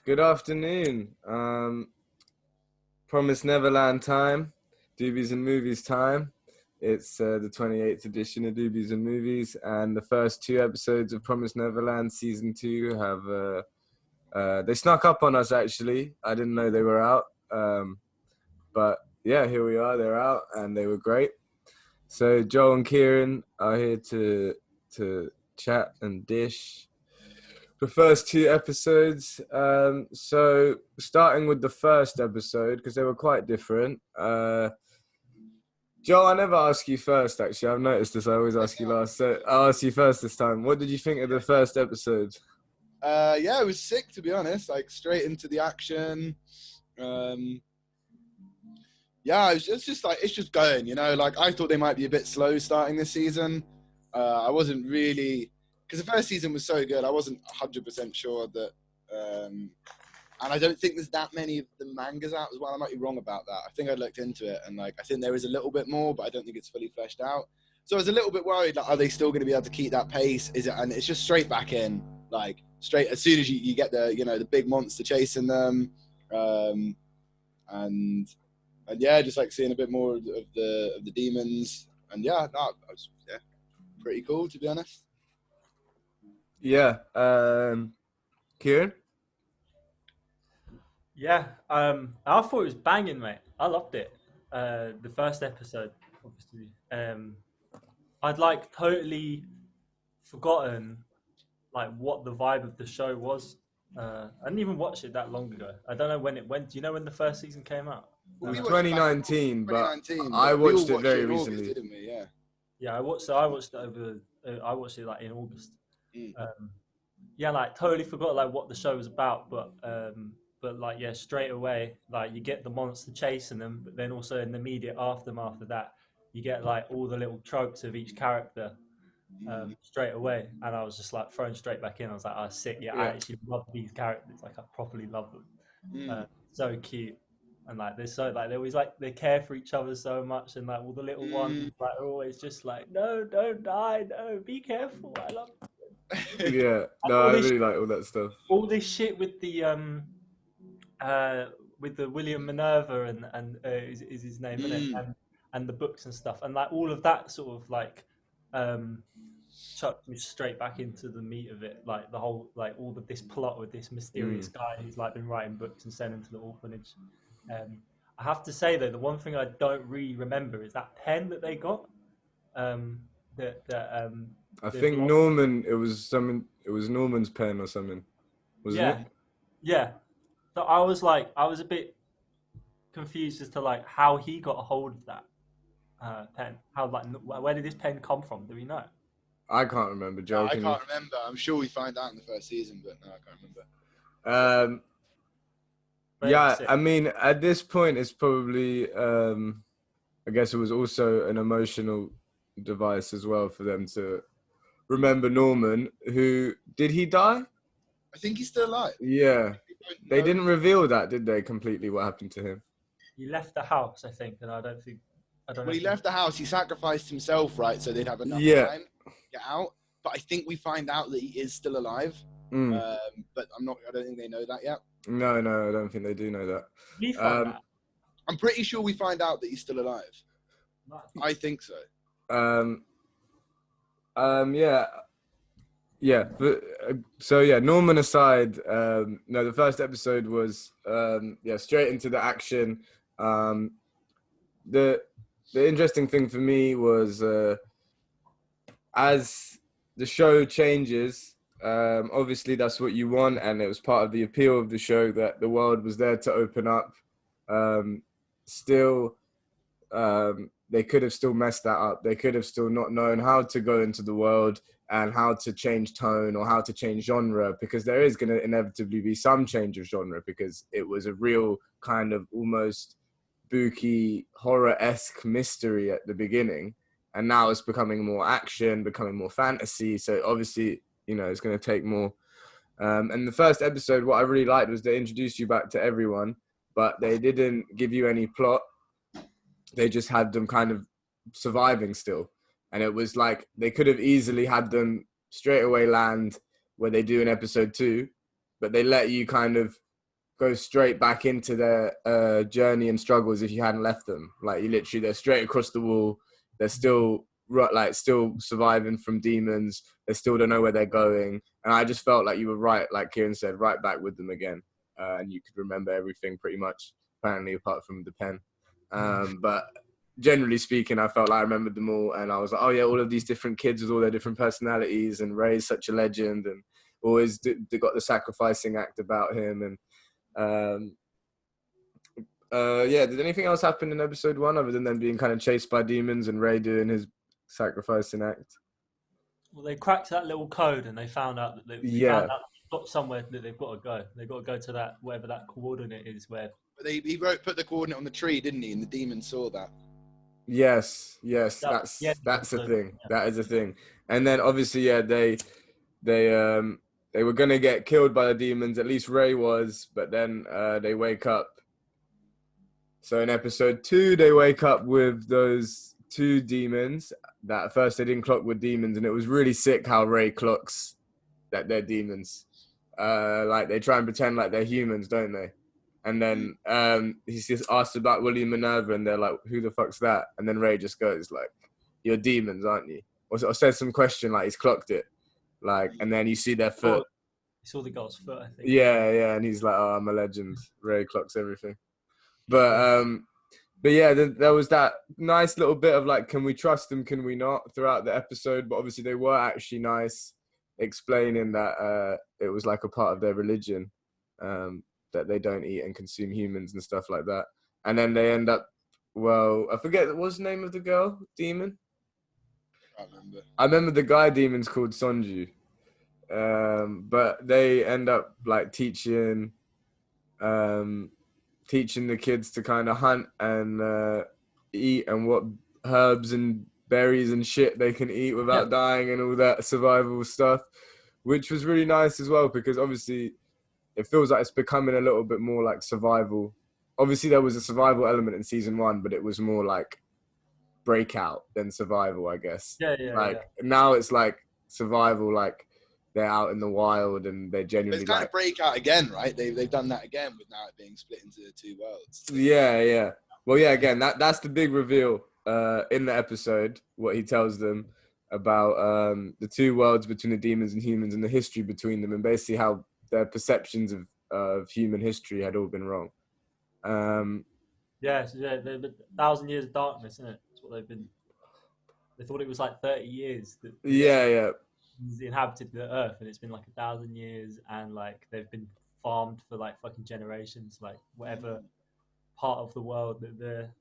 Good afternoon. Promised Neverland time, Doobies and Movies time. It's the 28th edition of Doobies and Movies, and the first two episodes of Promised Neverland season 2 have they snuck up on us. Actually, I didn't know they were out, but yeah, here we are. They're out, and they were great. So Joel and Ciaran are here to chat and dish the first two episodes. So starting with the first episode, because they were quite different. Joel, I never ask you first, actually. I've noticed this. I always ask you last. So I'll ask you first this time. What did you think of the first episode? Yeah, it was sick, to be honest. Like, straight into the action. Yeah, it's just like, it's just going, you know? Like, I thought they might be a bit slow starting this season. I wasn't really... Because the first season was so good, I wasn't 100% sure that... and I don't think there's that many of the mangas out as well. I might be wrong about that. I think I looked into it, and like I think there is a little bit more, but I don't think it's fully fleshed out. So I was a little bit worried, like, are they still going to be able to keep that pace? Is it? And it's just straight back in, like straight as soon as you get the the big monster chasing them, and yeah, just like seeing a bit more of the demons, and yeah, no, I was, pretty cool, to be honest. Yeah. Ciaran? Yeah, I thought it was banging, mate. I loved it. The first episode, obviously. I'd like totally forgotten like what the vibe of the show was. I didn't even watch it that long ago. I don't know when it went. Do you know when the first season came out? It was We watched it back in 2019, but 2019, I we all watched it very in August, recently. didn't we? Yeah. Yeah, I watched it over. I watched it like in August. Mm. Yeah, like totally forgot like what the show was about, but like yeah, straight away like you get the monster chasing them, but then also in the immediate aftermath of that, you get like all the little tropes of each character straight away, and I was just like thrown straight back in. I was like, "Oh, sick! Yeah, I actually love these characters. Like, I properly love them. So cute, and like they're so like they always like they care for each other so much, and like all the little ones like are always just like, no, don't die, no, be careful. I love them. Yeah, no, I really like all that stuff. All this shit with the William Minerva and is his name, isn't it? And the books and stuff, and like all of that sort of like chucked me straight back into the meat of it, like the whole like all of this plot with this mysterious guy who's like been writing books and sending to the orphanage. I have to say though, the one thing I don't really remember is that pen that they got. I think Norman. It was Norman's pen or something, wasn't it? Yeah. So I was a bit confused as to like how he got a hold of that pen. How like where did this pen come from? Do we know? I can't remember. Joe, I can't remember. I'm sure we find out in the first season, but no, I can't remember. Yeah, I mean, at this point, it's probably. I guess it was also an emotional device as well for them to remember Norman. Who did he die? I think he's still alive. Yeah, they didn't reveal that, did they? Completely, what happened to him? He left the house, I think, and I don't know. Well, he left the house. He sacrificed himself, right? So they'd have enough time to get out. But I think we find out that he is still alive. But I don't think they know that yet. No, I don't think they do know that. We find out. I'm pretty sure we find out that he's still alive. I think so. Yeah. But, so yeah, Norman aside, no, the first episode was straight into the action. The interesting thing for me was as the show changes, obviously that's what you want, and it was part of the appeal of the show that the world was there to open up. Still, they could have still messed that up. They could have still not known how to go into the world and how to change tone or how to change genre, because there is going to inevitably be some change of genre, because it was a real kind of almost spooky horror-esque mystery at the beginning, and now it's becoming more action, becoming more fantasy. So obviously, it's going to take more. And the first episode, what I really liked was they introduced you back to everyone, but they didn't give you any plot. They just had them kind of surviving still. And it was like they could have easily had them straight away land where they do in episode 2, but they let you kind of go straight back into their journey and struggles if you hadn't left them. Like you literally, they're straight across the wall. They're still still surviving from demons. They still don't know where they're going. And I just felt like you were right, like Ciaran said, right back with them again. And you could remember everything pretty much, apparently, apart from the pen. But generally speaking, I felt like I remembered them all. And I was like, oh yeah, all of these different kids with all their different personalities. And Ray's such a legend and always got the sacrificing act about him. And yeah, did anything else happen in episode 1 other than them being kind of chased by demons and Ray doing his sacrificing act? Well, they cracked that little code and they found out that they've got somewhere that they've got to go. They've got to go to that, whatever that coordinate is. Where But he put the coordinate on the tree, didn't he? And the demon saw that. Yes, that's a thing. Yeah. That is a thing. And then obviously, yeah, they were gonna get killed by the demons. At least Ray was, but then they wake up. So in episode 2, they wake up with those 2 demons that at first they didn't clock were demons, and it was really sick how Ray clocks that they're demons. Like they try and pretend like they're humans, don't they? And then he's just asked about William Minerva, and they're like, "Who the fuck's that?" And then Ray just goes like, "You're demons, aren't you?" Or says some question like he's clocked it, like, and then you see their foot. He saw the girl's foot, I think. Yeah, and he's like, "Oh, I'm a legend." Ray clocks everything. But yeah, there was that nice little bit of like, can we trust them? Can we not? Throughout the episode, but obviously they were actually nice, explaining that it was like a part of their religion, that they don't eat and consume humans and stuff like that. And then they end up, well, I forget what's the name of the girl demon. I remember the guy demon's called Sonju, but they end up like teaching the kids to kind of hunt and eat and what herbs and berries and shit they can eat without dying and all that survival stuff, which was really nice as well, because obviously it feels like it's becoming a little bit more like survival. Obviously there was a survival element in season 1, but it was more like breakout than survival, I guess. Now it's like survival, like they're out in the wild and they're genuinely it's kind of breakout again, right? They've done that again with now it being split into the 2 worlds. Yeah. Well, yeah, again, that's the big reveal in the episode, what he tells them about the 2 worlds between the demons and humans and the history between them, and basically how their perceptions of human history had all been wrong. They've been 1,000 years of darkness, isn't it? That's what they've been. They thought it was like 30 years. Yeah. Inhabited the earth, and it's been like 1,000 years, and like they've been farmed for like fucking generations, like whatever part of the world that their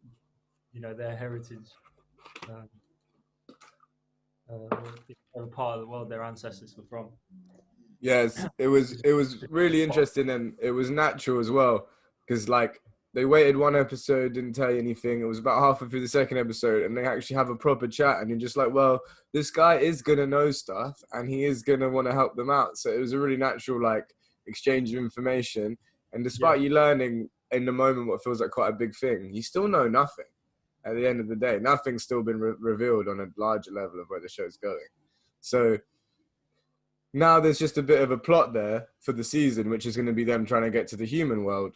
heritage, whatever part of the world their ancestors were from. Yes, it was really interesting, and it was natural as well, because like they waited 1 episode, didn't tell you anything. It was about halfway through the 2nd episode, and they actually have a proper chat, and you're just like, well, this guy is gonna know stuff, and he is gonna want to help them out. So it was a really natural like exchange of information, and despite you learning in the moment what feels like quite a big thing, you still know nothing. At the end of the day, nothing's still been revealed on a larger level of where the show's going. So now there's just a bit of a plot there for the season, which is going to be them trying to get to the human world,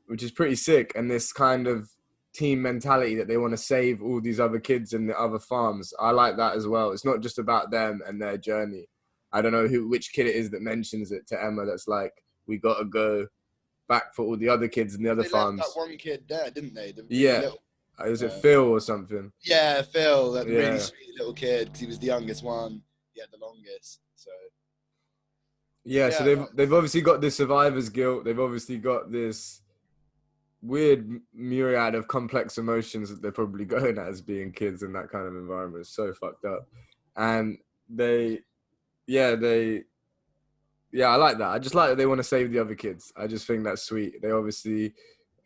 which is pretty sick. And this kind of team mentality that they want to save all these other kids in the other farms. I like that as well. It's not just about them and their journey. I don't know which kid it is that mentions it to Emma. That's like, we got to go back for all the other kids in the other farms. Left that one kid there, didn't they? Was it Phil or something? Yeah, Phil, that really sweet little kid, because he was the youngest one. He had the longest. So they've obviously got this survivor's guilt. They've obviously got this weird myriad of complex emotions that they're probably going at as being kids in that kind of environment. It's so fucked up. And I like that. I just like that they want to save the other kids. I just think that's sweet. They obviously,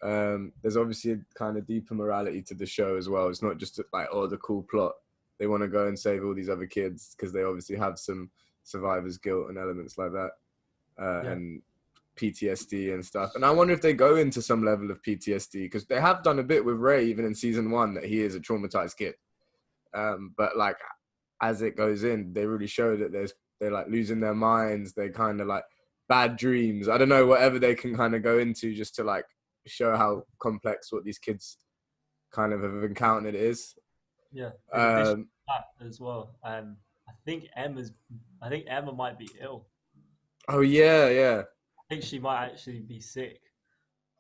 there's obviously a kind of deeper morality to the show as well. It's not just like, oh, the cool plot. They want to go and save all these other kids because they obviously have some survivor's guilt and elements like that, and PTSD and stuff. And I wonder if they go into some level of PTSD, because they have done a bit with Ray, even in season 1, that he is a traumatized kid. But like, as it goes in, they really show that they're like losing their minds. They kind of like bad dreams. I don't know, whatever they can kind of go into just to like show how complex what these kids kind of have encountered is. Yeah. In addition to that as well, I think Emma might be ill. Oh yeah. I think she might actually be sick.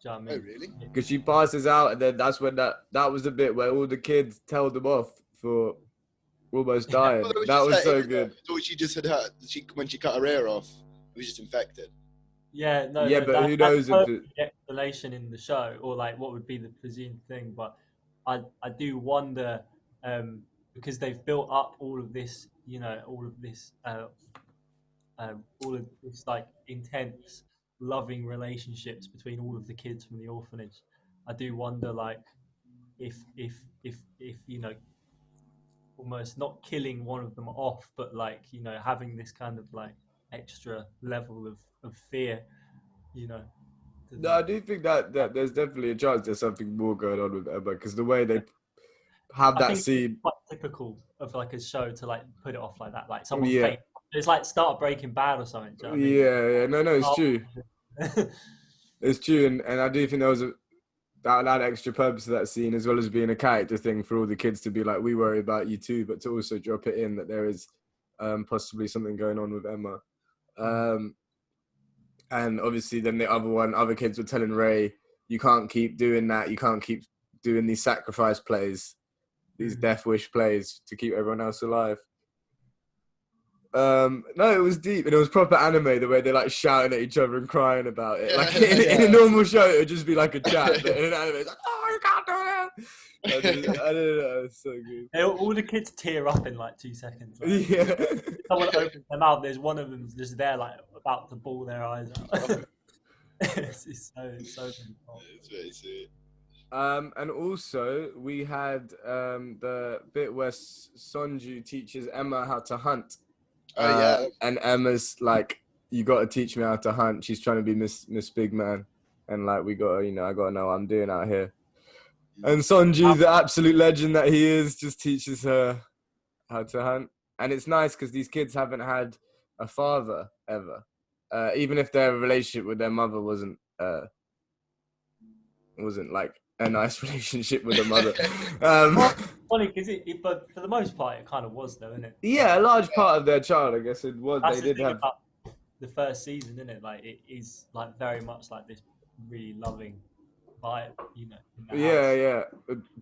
Do you know what I Oh, mean? really? Because she passes out, and then that's when that was the bit where all the kids tell them off for almost dying. Well, it was That just was her so ear, good. though. She just had hurt. When she cut her ear off, it was just infected. Yeah, no, Yeah, no, but who that's knows if the it... explanation in the show, or like what would be the presumed thing. But I do wonder, because they've built up all of this, all of this like intense, loving relationships between all of the kids from the orphanage. I do wonder, like, if almost not killing one of them off, but like having this kind of like extra level of fear, you know. No, I do think that there's definitely a chance there's something more going on with Emma, because the way they have I that think it's scene. quite typical of like a show to like put it off like that. Like someone Yeah, faint. It's like start Breaking Bad or something. Do you know what I mean? yeah. No, it's true. It's true, and I do think there was that extra purpose of that scene, as well as being a character thing for all the kids to be like, we worry about you too, but to also drop it in that there is possibly something going on with Emma. And obviously then other kids were telling Ray, you can't keep doing that. You can't keep doing these sacrifice plays, these death wish plays to keep everyone else alive. No, it was deep, and it was proper anime, the way they're like shouting at each other and crying about it. Like in a normal show, it would just be like a chat, but in an anime, it's like, oh, you can't do that. I don't know, it's so good. All the kids tear up in like 2 seconds. Like, Yeah. someone opens their mouth, there's one of them just there, like about to bawl their eyes out. it's so beautiful. It's very sweet. And also we had the bit where Sonju teaches Emma how to hunt. Oh yeah. And Emma's like, you got to teach me how to hunt. She's trying to be Miss Big Man, and like, I got to know what I'm doing out here. And Sonju, the absolute legend that he is, just teaches her how to hunt. And it's nice because these kids haven't had a father ever, even if their relationship with their mother wasn't like a nice relationship with the mother. Funny because but for the most part, it kind of was, though, isn't it? Yeah, a large part of their child, I guess it was. That's They the did thing have about the first season, isn't it? Like, it is like very much like this really loving vibe, in the house. Yeah,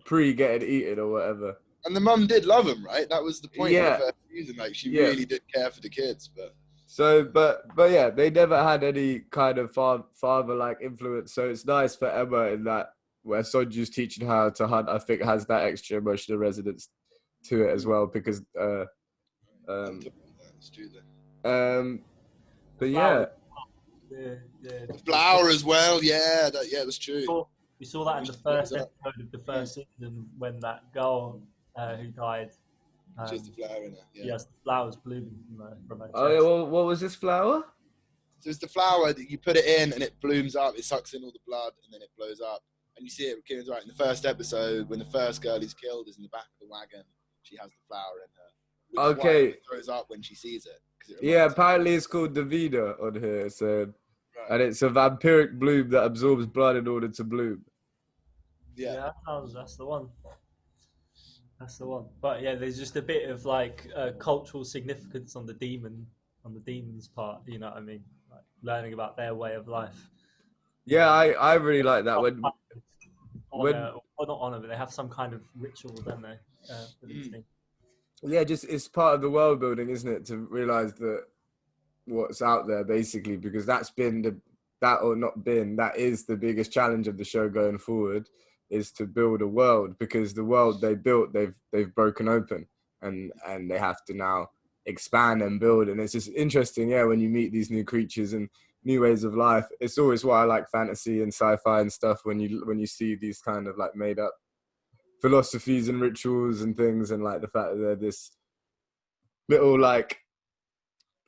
pre getting eaten or whatever. And the mum did love him, right? That was the point of the first season. Like, she really did care for the kids, but. So, but yeah, they never had any kind of father-like influence. So it's nice for Emma in that, where Sonju's teaching her how to hunt, I think has that extra emotional resonance to it as well, because but yeah, the flower as well. Yeah, that's true. We saw that in the first episode of the first season, when that girl who died. Just the flower in it. Yeah. Yes, the flowers blooming from her chest. Oh, yeah, well, what was this flower? So it's the flower that you put it in and it blooms up. It sucks in all the blood and then it blows up. And you see it, Kieran's right, in the first episode, when the first girl is killed is in the back of the wagon. She has the flower in her. Okay. It throws up when she sees it. Yeah, apparently it's called Davida on here. So, and it's a vampiric bloom that absorbs blood in order to bloom. Yeah, that's the one. That's the one. But yeah, there's just a bit of like cultural significance on the demon's part. You know what I mean? Like learning about their way of life. Yeah, I really like that when not honor, but they have some kind of ritual, don't they? For these things. Yeah, just it's part of the world building, isn't it? To realize that what's out there, basically, because that is the biggest challenge of the show going forward, is to build a world, because the world they built, they've broken open, and they have to now expand and build. And it's just interesting, when you meet these new creatures and new ways of life. It's always why I like fantasy and sci-fi and stuff, when you see these kind of like made up philosophies and rituals and things, and like the fact that they're this little, like,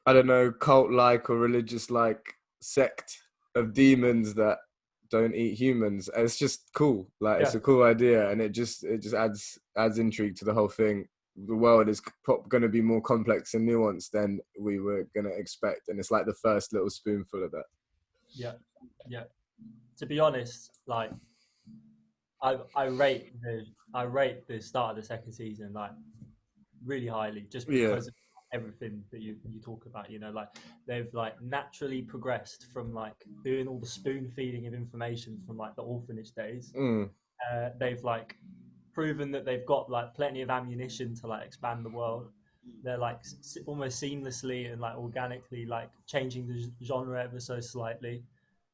I don't know, cult-like or religious-like sect of demons that don't eat humans. And it's just cool. Like, it's a cool idea, and it just adds intrigue to the whole thing. the world is going to be more complex and nuanced than we were going to expect, and it's like the first little spoonful of that. Yeah, yeah. To be honest, like I rate the start of the second season like really highly, just because of everything that you talk about. You know, like they've like naturally progressed from like doing all the spoon feeding of information from like the orphanage days. They've like proven that they've got like plenty of ammunition to like expand the world. They're like almost seamlessly and like organically like changing the genre ever so slightly,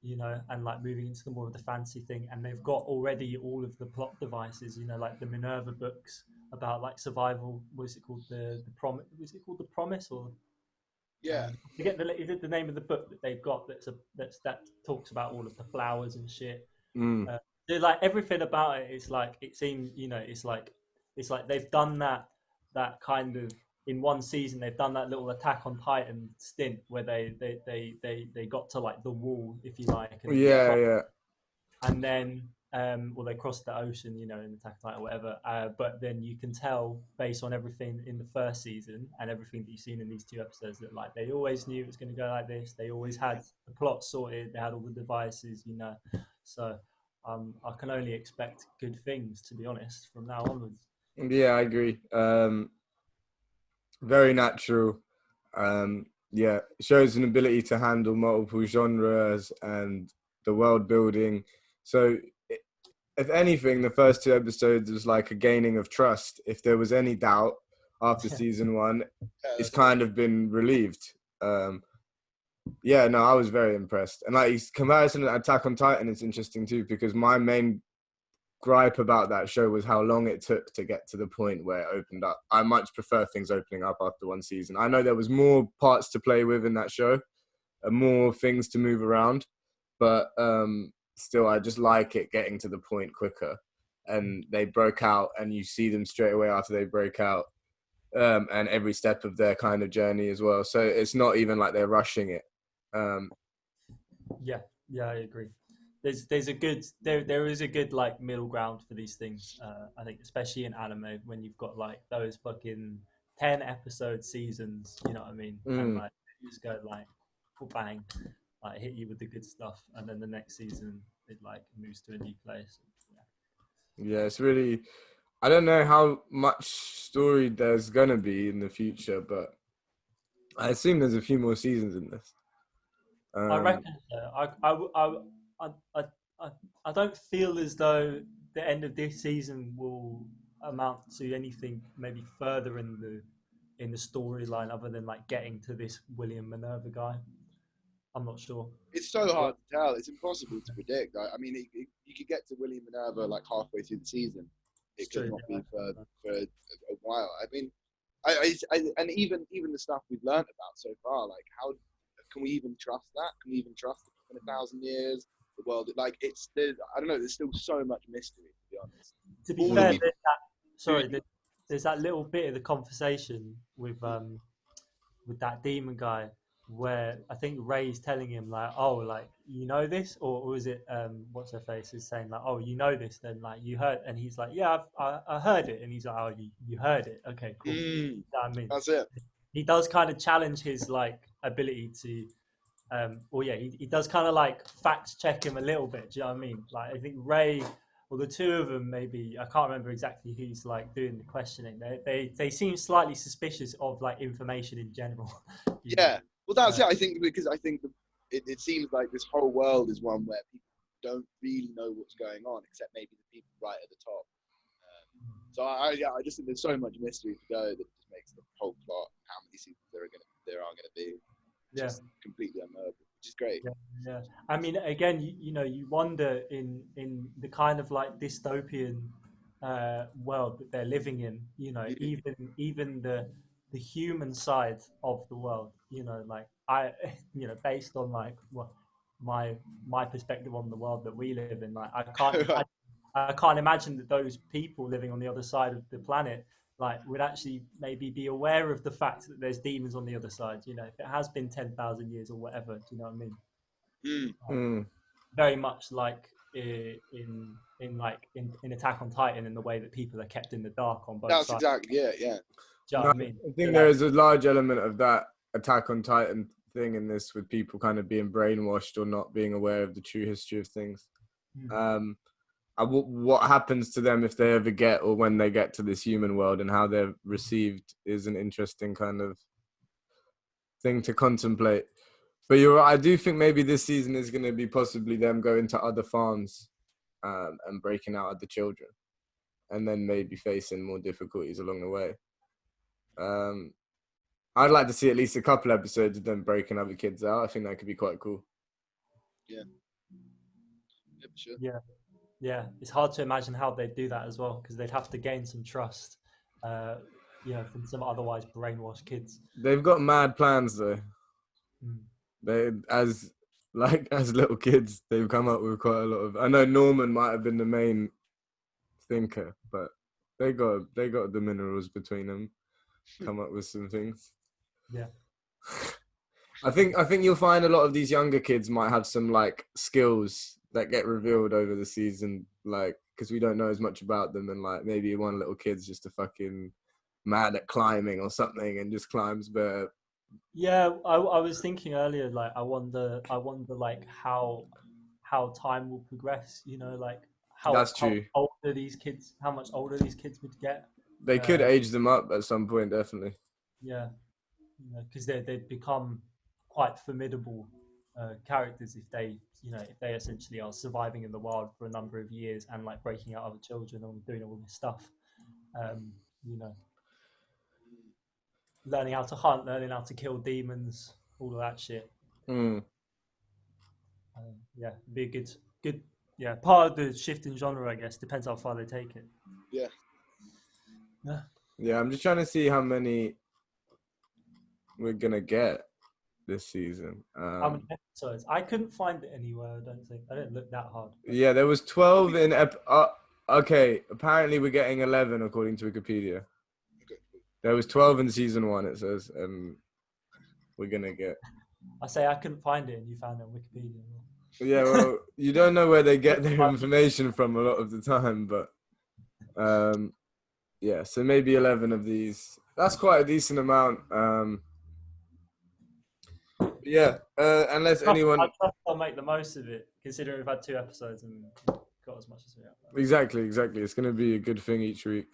you know, and like moving into the more of the fantasy thing. And they've got already all of the plot devices, you know, like the Minerva books about like survival. Was it called the Promise? Was it called the Promise or? Yeah. Forget the name of the book that they've got that talks about all of the flowers and shit. Like everything about it is like it seems, you know, it's like they've done that kind of in one season. They've done that little Attack on Titan stint where they got to like the wall, if you like, and then well, they crossed the ocean, you know, in Attack on Titan or whatever. But then you can tell based on everything in the first season and everything that you've seen in these 2 episodes that like they always knew it was going to go like this. They always had the plot sorted. They had all the devices, you know. So I can only expect good things, to be honest, from now onwards. Yeah, I agree. Very natural. Yeah, shows an ability to handle multiple genres and the world building. So, if anything, the first 2 episodes was like a gaining of trust. If there was any doubt after season 1, it's kind of been relieved. Yeah, no, I was very impressed. And like comparison to Attack on Titan is interesting too, because my main gripe about that show was how long it took to get to the point where it opened up. I much prefer things opening up after 1 season. I know there was more parts to play with in that show, and more things to move around, but still, I just like it getting to the point quicker. And they broke out, and you see them straight away after they break out, and every step of their kind of journey as well. So it's not even like they're rushing it. Yeah, I agree. There's a good there is a good like middle ground for these things. I think especially in anime when you've got like those fucking 10 episode seasons, you know what I mean, and like you just go like bang, like hit you with the good stuff, and then the next season it like moves to a new place. Yeah, it's really. I don't know how much story there's gonna be in the future, but I assume there's a few more seasons in this. I reckon so. I don't feel as though the end of this season will amount to anything maybe further in the storyline other than like getting to this William Minerva guy. I'm not sure. It's so hard to tell. It's impossible to predict. I mean, you could get to William Minerva like halfway through the season. It could not be for a while. I mean, and even the stuff we've learned about so far, like how can we even trust that? Can we even trust it in 1,000 years? The world, like I don't know. There's still so much mystery, to be honest. To be fair, there's that little bit of the conversation with that demon guy where I think Ray's telling him like, oh, like you know this, or was it what's her face is saying like, oh, you know this, then like you heard, and he's like, yeah, I heard it, and he's like, oh, you heard it, okay, cool. You know what I mean, that's it. He does kind of challenge his like ability to. He does kind of like fact check him a little bit. Do you know what I mean? Like I think Ray, or the 2 of them, maybe I can't remember exactly who's like doing the questioning. They seem slightly suspicious of like information in general. Yeah, well that's it. I think because it seems like this whole world is one where people don't really know what's going on, except maybe the people right at the top. So I just think there's so much mystery to go that just makes the whole plot, how many seasons there are gonna be. Just completely unnerving, which is great. Yeah. I mean, again, you wonder in the kind of like dystopian world that they're living in. You know, even the human side of the world. You know, like based on like my perspective on the world that we live in, like I can't imagine that those people living on the other side of the planet like would actually maybe be aware of the fact that there's demons on the other side. You know, if it has been 10,000 years or whatever, do you know what I mean? Very much like in Attack on Titan, in the way that people are kept in the dark on both That's sides. exactly it. Yeah. Do you know No, what I mean? I think So, there like, is a large element of that Attack on Titan thing in this, with people kind of being brainwashed or not being aware of the true history of things. What happens to them if they ever get, or when they get to this human world, and how they're received is an interesting kind of thing to contemplate. But you're right, I do think maybe this season is going to be possibly them going to other farms and breaking out other children, and then maybe facing more difficulties along the way. I'd like to see at least a couple episodes of them breaking other kids out. I think that could be quite cool. Yeah. Yeah, for sure. yeah, it's hard to imagine how they'd do that as well, because they'd have to gain some trust, from some otherwise brainwashed kids. They've got mad plans though. They as little kids, they've come up with quite a lot of. I know Norman might have been the main thinker, but they got the minerals between them. Come up with some things. Yeah. I think you'll find a lot of these younger kids might have some like skills that get revealed over the season, like because we don't know as much about them, and like maybe one little kid's just a fucking mad at climbing or something and just climbs better. Yeah, I was thinking earlier, like I wonder like how time will progress. Like That's true. how much older these kids would get. They could age them up at some point, definitely. Yeah, because they'd become quite formidable characters if they essentially are surviving in the wild for a number of years and like breaking out other children and doing all this stuff. Learning how to hunt, learning how to kill demons, all of that shit. Yeah, it'd be a good part of the shift in genre, I guess. Depends how far they take it. Yeah, I'm just trying to see how many we're gonna get this season. How many episodes? I couldn't find it anywhere. I don't think. I didn't look that hard. Yeah, there was 12 in okay, apparently we're getting 11 according to Wikipedia. There was 12 in season 1, it says, and we're gonna get. I say I couldn't find it, and you found it on Wikipedia. Yeah, well, you don't know where they get their information from a lot of the time, but yeah, so maybe 11 of these. That's quite a decent amount. Yeah, unless anyone. I trust I'll make the most of it, considering we've had 2 episodes and got as much as we have. Exactly. It's going to be a good thing each week.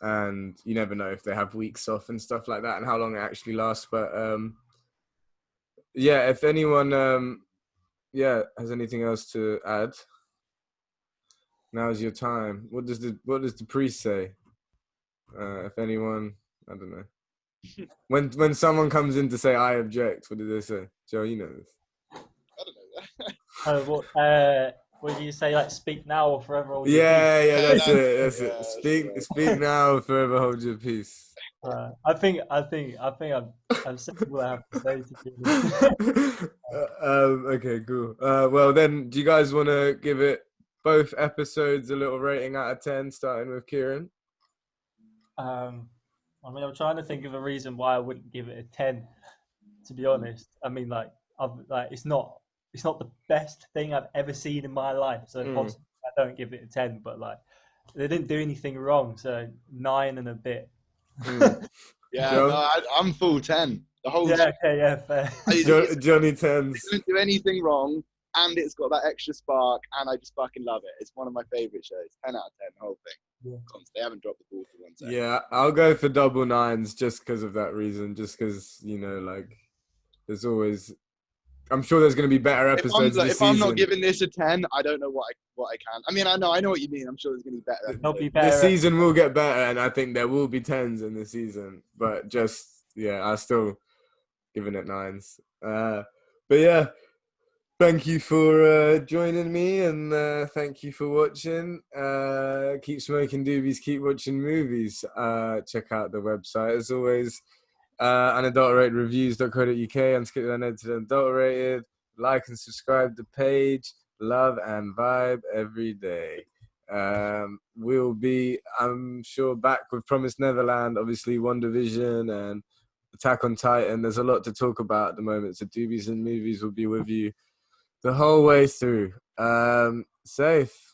And you never know if they have weeks off and stuff like that and how long it actually lasts. But yeah, if anyone has anything else to add, now's your time. What does the priest say? If anyone, I don't know. When someone comes in to say I object, what do they say? Joe, you know this. I don't know that. What do you say? Like, speak now or forever hold your peace? Yeah, that's it. Speak now or forever hold your peace. I think I'm simple what I have to say to you. Okay, cool. Well then, do you guys want to give it both episodes a little rating out of 10, starting with Ciaran? I mean, I'm trying to think of a reason why I wouldn't give it a 10. To be honest, I mean, it's not the best thing I've ever seen in my life, so possibly I don't give it a 10. But like, they didn't do anything wrong, so 9 and a bit. Yeah, no, I'm full 10. The whole fair. Johnny 10s. It didn't do anything wrong, and it's got that extra spark, and I just fucking love it. It's one of my favorite shows. 10 out of 10, the whole thing. Yeah. They haven't dropped the ball for 1 second. Yeah, I'll go for double 9s just because of that reason. Just because, like, there's always. I'm sure there's going to be better episodes this season. If I'm not giving this a 10, I don't know what I can. I mean, I know what you mean. I'm sure there's going to be better. There'll be better. The season will get better, and I think there will be 10s in the season. But I'm still giving it 9s. But yeah, thank you for joining me, and thank you for watching. Keep smoking doobies, keep watching movies. Check out the website as always. Unadulteratedreviews.co.uk, unscripted, unedited, unadulterated. Like and subscribe to the page. Love and vibe every day. We'll be, I'm sure, back with Promised Neverland, obviously WandaVision and Attack on Titan. There's a lot to talk about at the moment, so Doobies and Movies will be with you The whole way through. Safe.